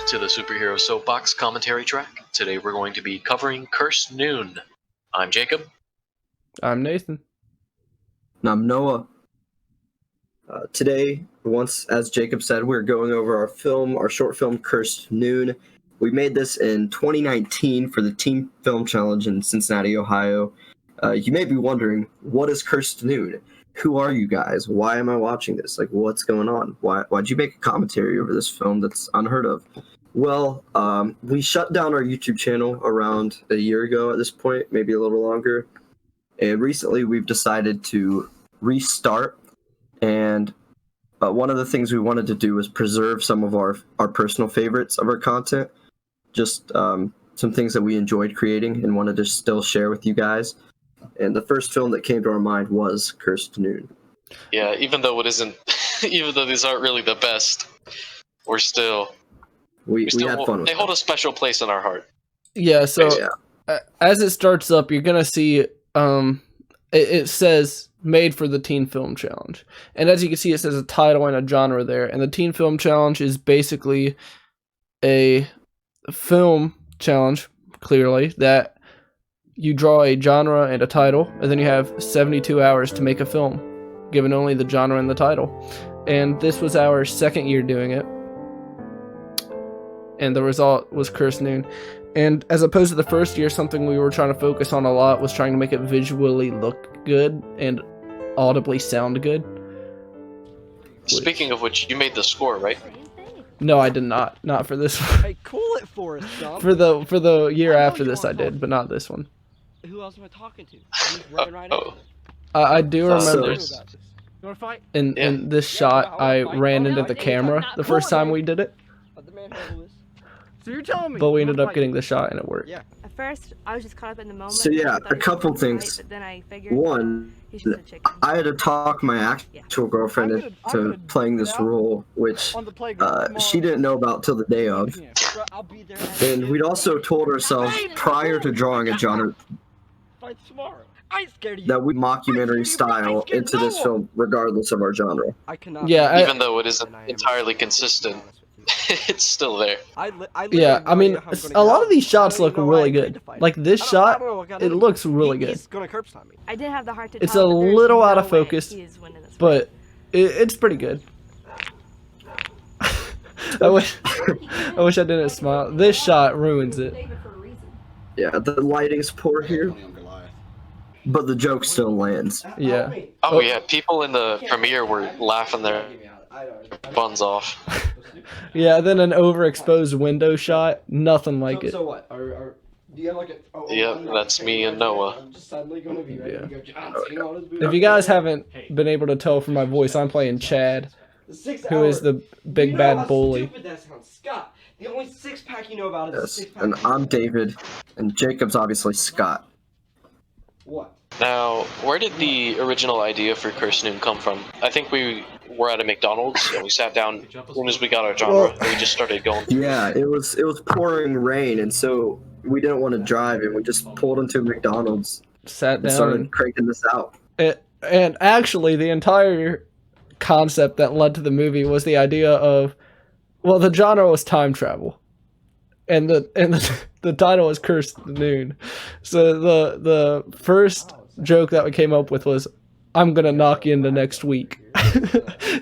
to the Superhero Soapbox commentary track. Today we're going to be covering Cursed Noon. I'm Jacob. I'm Nathan. And I'm Noah. Today, as Jacob said, we're going over our short film, Cursed Noon. We made this in 2019 for the Teen Film Challenge in Cincinnati, Ohio. You may be wondering, what is Cursed Noon? Who are you guys? Why am I watching this? Like, what's going on? Why'd you make a commentary over this film that's unheard of? Well, we shut down our YouTube channel around a year ago at this point, maybe a little longer. And recently we've decided to restart. And one of the things we wanted to do was preserve some of our personal favorites of our content. Just some things that we enjoyed creating and wanted to still share with you guys. And the first film that came to our mind was Cursed Noon. Yeah, even though it isn't, even though these aren't really the best, we still had fun with they hold a special place in our heart. Yeah, so as it starts up, you're going to see it says made for the Teen Film Challenge. And as you can see, it says a title and a genre there. And the Teen Film Challenge is basically a film challenge, clearly, that you draw a genre and a title, and then you have 72 hours to make a film, given only the genre and the title. And this was our second year doing it. And the result was Cursed Noon. And as opposed to the first year, something we were trying to focus on a lot was trying to make it visually look good and audibly sound good. Speaking of which, you made the score, right? No, I did not. Not for this one. Hey, cool it for us, Dom. For the year after this, I did, but not this one. Who else am I talking to? He's running right into this. I do remember You wanna fight? in this shot, I ran into the camera the first time we did it, Let the man handle this. So you're telling me? but we you ended wanna up getting the shot and it worked. Yeah. At first, I was just caught up in the moment. So yeah, I thought a he couple was right, things. but then I figured One, he's just a chicken. I had to talk my actual girlfriend into playing this role, which On the playground she didn't know about till the day of. tomorrow. Bro, I'll be there. And we'd also told ourselves prior to drawing a genre Fight tomorrow. I ain't scared of you. that we mockumentary style into this film regardless of our genre. I cannot. Yeah, Even though it isn't entirely consistent, it's still there. Yeah, I mean, a lot of these shots look really good. Like this shot, it looks really good. He's gonna curb stomp me. I didn't have the heart to It's tell, a but there's little out no of way focus, he is winning this fight. but it's pretty good. I wish I didn't smile. This shot ruins it. Yeah, the lighting's poor here, but the joke still lands. Yeah. Oh yeah, people in the premiere were laughing their buns off. Yeah, then an overexposed window shot, nothing like it. So what? Do you have like a? Yep, that's me and Noah. I'm just suddenly gonna be ready to go John Cena on his boot. If you guys haven't been able to tell from my voice, I'm playing Chad, who is the big bad bully. Stupid that sounds, Scott. The only six-pack you know about is a Yes, six-pack. and I'm David, and Jacob's obviously Scott. What? Now, where did the original idea for Cursed Noon come from? I think we were at a McDonald's and we sat down as soon as we got our genre and we just started going. Yeah, it was pouring rain, and so we didn't want to drive, and we just pulled into McDonald's Sat and down. started cranking this out. And actually, the entire concept that led to the movie was the idea of, well, the genre was time travel, and the title was Cursed Noon. So the first joke that we came up with was, "I'm gonna knock you into next week,"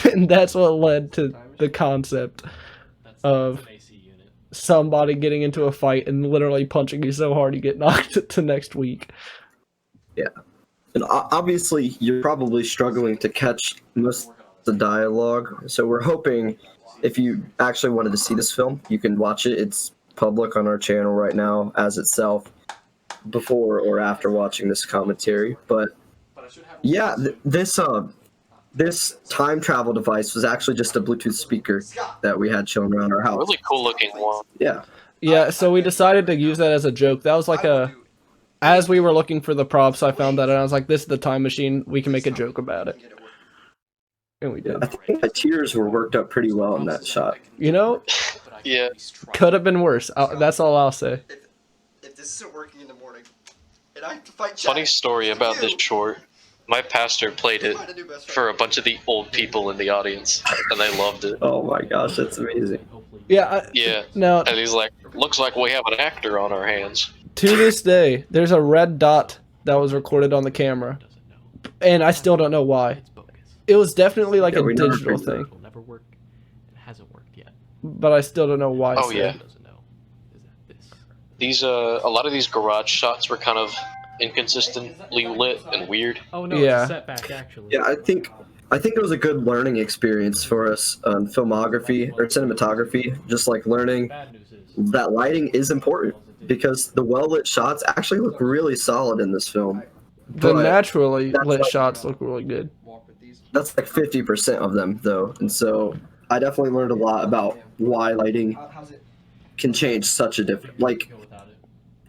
and that's what led to the concept of somebody getting into a fight and literally punching you so hard you get knocked to next week. Yeah, and obviously you're probably struggling to catch most of the dialogue, so we're hoping if you actually wanted to see this film, you can watch it. It's public on our channel right now as itself, before or after watching this commentary. But yeah, this time travel device was actually just a Bluetooth speaker that we had chilling around our house. Really cool looking one. Yeah, so we decided to use that as a joke. That was like as we were looking for the props, I found that and I was like, this is the time machine, we can make a joke about it. And we did. I think my tears were worked up pretty well in that shot. You know, Yeah. could have been worse. That's all I'll say. If this isn't working in the morning, and I have to fight Jack, Funny story about this short. My pastor played it for a bunch of the old people in the audience, and they loved it. Oh my gosh, that's amazing. Yeah. Yeah. Now, And he's like, looks like we have an actor on our hands. to this day, there's a red dot that was recorded on the camera, and I still don't know why. It was definitely like a we never digital figured thing, It'll never work. It hasn't worked yet. but I still don't know why. Oh, it's yeah. there. Doesn't know is that this. These, a lot of these garage shots were kind of inconsistently lit and weird. Oh no, Yeah. it's a setback actually. Yeah, I think it was a good learning experience for us on filmography or cinematography. Just like learning Bad news is that lighting is important because the well lit shots actually look really solid in this film. The But naturally that's lit like- shots look really good. That's like 50% of them though, and so I definitely learned a lot about why lighting How's it? can change such a different. Like go without it.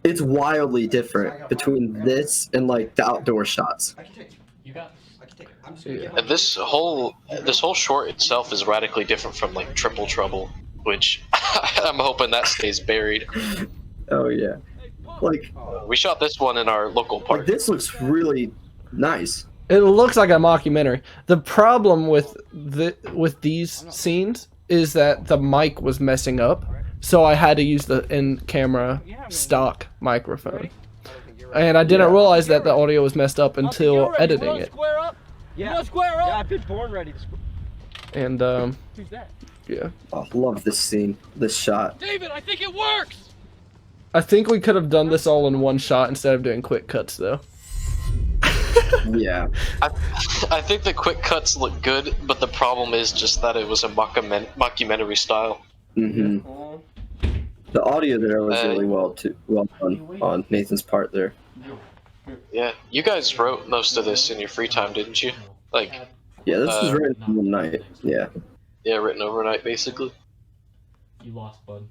it's wildly different between this and like the outdoor shots. I can take it. You got I can take it. I'm just gonna Yeah. get And this whole short itself is radically different from like Triple Trouble, which I'm hoping that stays buried. Oh yeah, like We shot this one in our local park. this looks really nice. It looks like a mockumentary. The problem with these scenes is that the mic was messing up, so I had to use the in-camera stock microphone, and I didn't realize that the audio was messed up until editing it. Yeah. Yeah, I've been born ready to square. And Who's that? yeah, Oh, love this scene, this shot. David, I think it works. I think we could have done this all in one shot instead of doing quick cuts, though. Yeah, I think the quick cuts look good, but the problem is just that it was a mockumentary style. hmm the audio there was really well done on Nathan's part there. Yeah, you guys wrote most of this in your free time, didn't you? Like, Yeah, this was written in one night. Yeah. yeah, written overnight, basically. You lost, bud.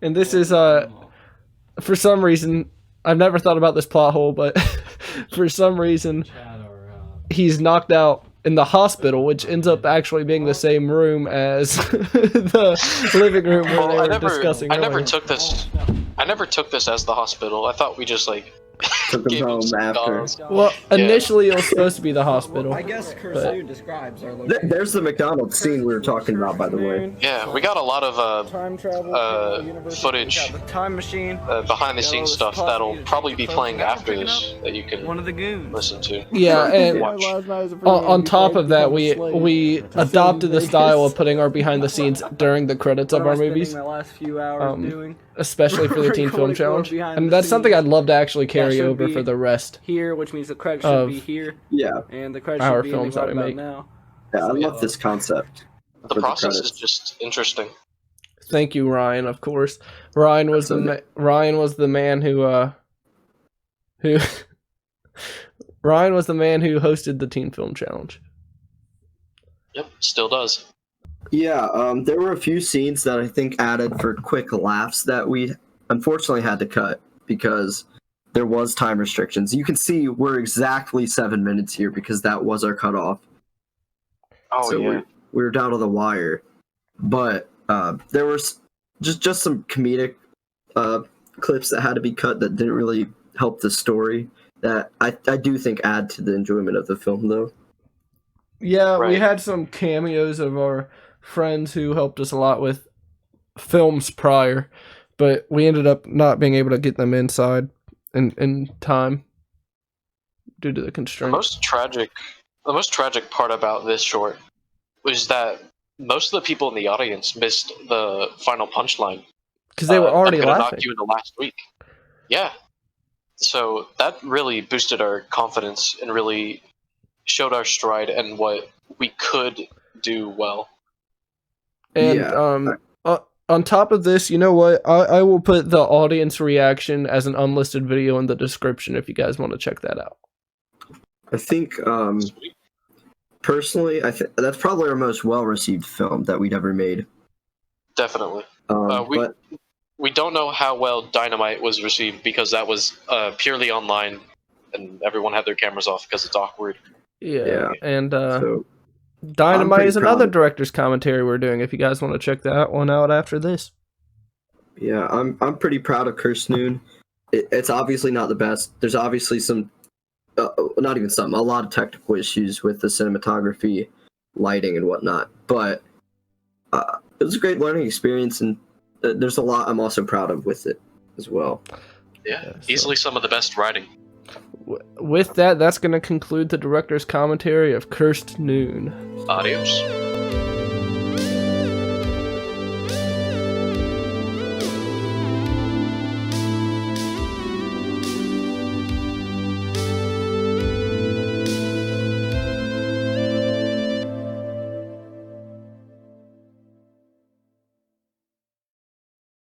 And this is for some reason, I've never thought about this plot hole, but for some reason, Chad or he's knocked out in the hospital, which ends up actually being the same room as the living room where they were discussing I never earlier. took this. I never took this as the hospital. I thought we just like Took them gave him home some after. dollars. Well, initially it was supposed to be the hospital. I guess But- Cursoon describes our location. There's the McDonald's scene we were talking about, by the way. Yeah, we got a lot of Time travel. footage, the time machine. behind the scenes stuff that'll probably be playing after this that you can One of the goons. listen to. Yeah, and Watch. on top of that, we adopted the style of putting our behind the scenes during the credits of our movies, My last few hours doing especially for the Teen Film Recording Challenge. behind And the that's something scenes. I'd love to actually carry should over be- for the rest. here, which means the credits Of should be here, Yeah, and the credits our should be films ending that right we about make. now. yeah, I love this concept. The for process is credits. just interesting. Thank you, Ryan. Of course, Ryan was the man who Ryan was the man who hosted the Teen Film Challenge. Yep, still does. Yeah, there were a few scenes that I think added for quick laughs that we unfortunately had to cut because there was time restrictions. You can see we're exactly 7 minutes here because that was our cutoff. Oh So yeah. we were down to the wire. But there was just some comedic clips that had to be cut that didn't really help the story that I do think add to the enjoyment of the film, though. Yeah, we Right. had some cameos of our friends who helped us a lot with films prior, but we ended up not being able to get them inside in time due to the The constraints. most tragic part about this short was that most of the people in the audience missed the final punchline. Because they were already I'm gonna laughing. knock you in the last week. Yeah. So that really boosted our confidence and really showed our stride and what we could do well. And Yeah. on top of this, you know what? I will put the audience reaction as an unlisted video in the description if you guys want to check that out. I think personally, that's probably our most well-received film that we'd ever made. Definitely. But We don't know how well Dynamite was received because that was purely online and everyone had their cameras off because it's awkward. Yeah. And so Dynamite pretty is proud another of- director's commentary we're doing if you guys want to check that one out after this. yeah, I'm pretty proud of Curse Noon. It's obviously not the best. There's obviously some not even some, a lot of technical issues with the cinematography, lighting, and whatnot. But it was a great learning experience, and there's a lot I'm also proud of with it as well. Yeah, Yeah, so- easily some of the best writing. With that, that's going to conclude the director's commentary of Cursed Noon. Adios.